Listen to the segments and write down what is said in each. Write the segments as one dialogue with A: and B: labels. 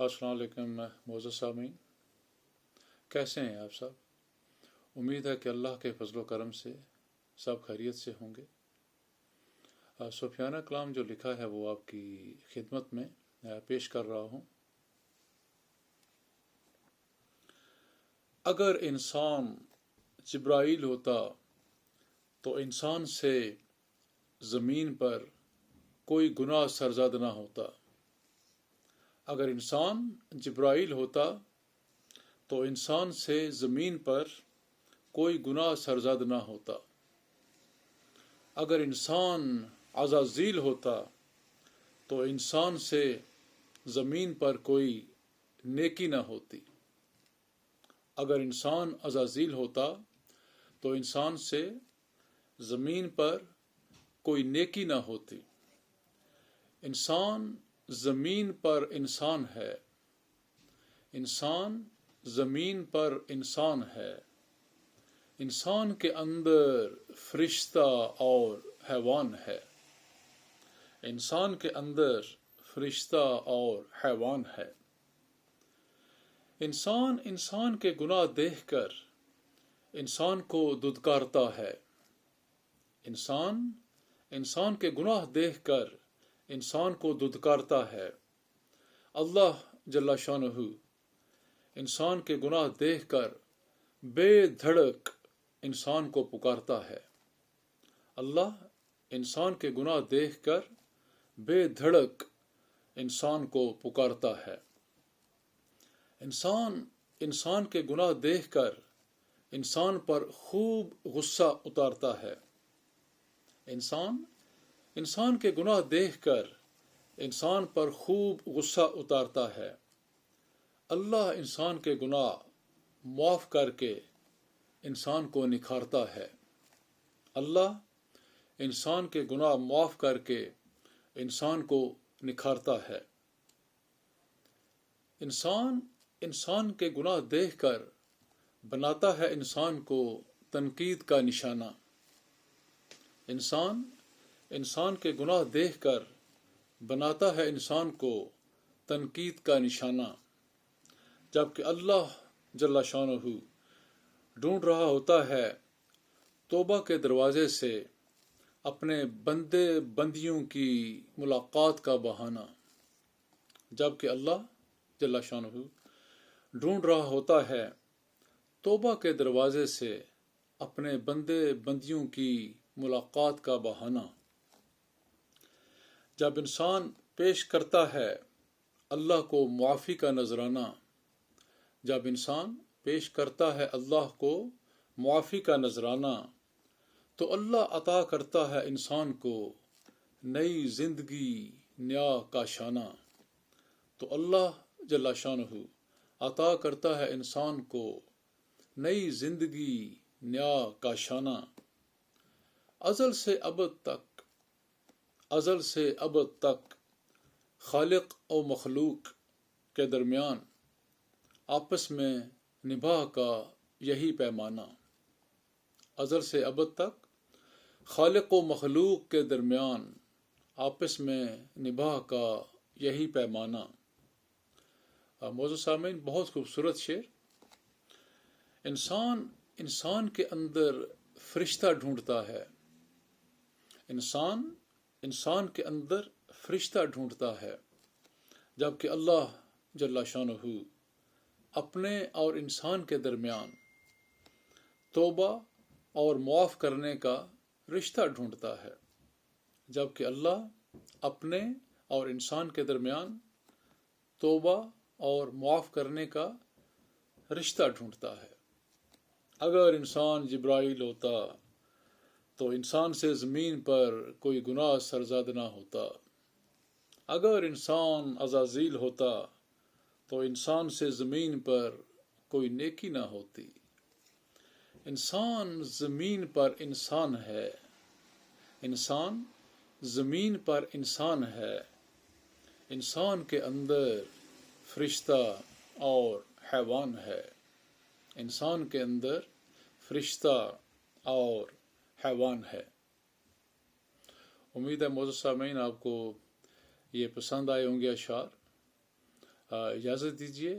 A: السلام علیکم معزز سامعین، کیسے ہیں آپ سب؟ امید ہے کہ اللہ کے فضل و کرم سے سب خیریت سے ہوں گے۔ صوفیانہ کلام جو لکھا ہے وہ آپ کی خدمت میں پیش کر رہا ہوں۔ اگر انسان جبرائیل ہوتا تو انسان سے زمین پر کوئی گناہ سرزد نہ ہوتا۔ اگر انسان جبرائیل ہوتا تو انسان سے زمین پر کوئی گناہ سرزد نہ ہوتا۔ اگر انسان عزازیل ہوتا تو انسان سے زمین پر کوئی نیکی نہ ہوتی۔ اگر انسان عزازیل ہوتا تو انسان سے زمین پر کوئی نیکی نہ ہوتی۔ انسان زمین پر انسان ہے، انسان زمین پر انسان ہے، انسان کے اندر فرشتہ اور حیوان ہے، انسان کے اندر فرشتہ اور حیوان ہے۔ انسان کے گناہ دیکھ کر انسان کو دھتکارتا ہے۔ انسان کے گناہ دیکھ کر انسان کو دھتکارتا ہے۔ اللہ جل شانہ انسان کے گناہ دیکھ کر بے دھڑک انسان کو پکارتا ہے۔ اللہ انسان کے گناہ دیکھ کر بے دھڑک انسان کو پکارتا ہے۔ انسان کے گناہ دیکھ کر انسان پر خوب غصہ اتارتا ہے۔ انسان کے گناہ دیکھ کر انسان پر خوب غصہ اتارتا ہے۔ اللہ انسان کے گناہ معاف کر کے انسان کو نکھارتا ہے۔ اللہ انسان کے گناہ معاف کر کے انسان کو نکھارتا ہے۔ انسان کے گناہ دیکھ کر بناتا ہے انسان کو تنقید کا نشانہ۔ انسان کے گناہ دیکھ کر بناتا ہے انسان کو تنقید کا نشانہ، جبکہ اللہ جل شانہ ڈھونڈ رہا ہوتا ہے توبہ کے دروازے سے اپنے بندے بندیوں کی ملاقات کا بہانہ، جبکہ اللہ جل شانہ ڈھونڈ رہا ہوتا ہے توبہ کے دروازے سے اپنے بندے بندیوں کی ملاقات کا بہانہ۔ جب انسان پیش کرتا ہے اللہ کو معافی کا نذرانہ، جب انسان پیش کرتا ہے اللہ کو معافی کا نذرانہ، تو اللہ عطا کرتا ہے انسان کو نئی زندگی، نیا کاشانہ۔ تو اللہ جل شانہ عطا کرتا ہے انسان کو نئی زندگی، نیا کاشانہ۔ ازل سے ابد تک خالق و مخلوق کے درمیان آپس میں نباہ کا یہی پیمانہ۔ ازل سے ابد تک خالق و مخلوق کے درمیان آپس میں نباہ کا یہی پیمانہ۔ معزز سامعین، بہت خوبصورت شعر۔ انسان کے اندر فرشتہ ڈھونڈتا ہے۔ انسان کے اندر فرشتہ ڈھونڈتا ہے، جبکہ اللہ جل شانہ اپنے اور انسان کے درمیان توبہ اور معاف کرنے کا رشتہ ڈھونڈتا ہے، جبکہ اللہ اپنے اور انسان کے درمیان توبہ اور معاف کرنے کا رشتہ ڈھونڈتا ہے۔ اگر انسان جبرائیل ہوتا تو انسان سے زمین پر کوئی گناہ سرزد نہ ہوتا۔ اگر انسان عزازیل ہوتا تو انسان سے زمین پر کوئی نیکی نہ ہوتی۔ انسان زمین پر انسان ہے، انسان زمین پر انسان ہے، انسان کے اندر فرشتہ اور حیوان ہے، انسان کے اندر فرشتہ اور حیوان ہے۔ امید ہے معزز سامعین آپ کو یہ پسند آئے ہوں گے اشعار۔ اجازت دیجیے،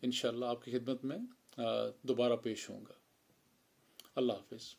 A: انشاءاللہ آپ کی خدمت میں دوبارہ پیش ہوں گا۔ اللہ حافظ۔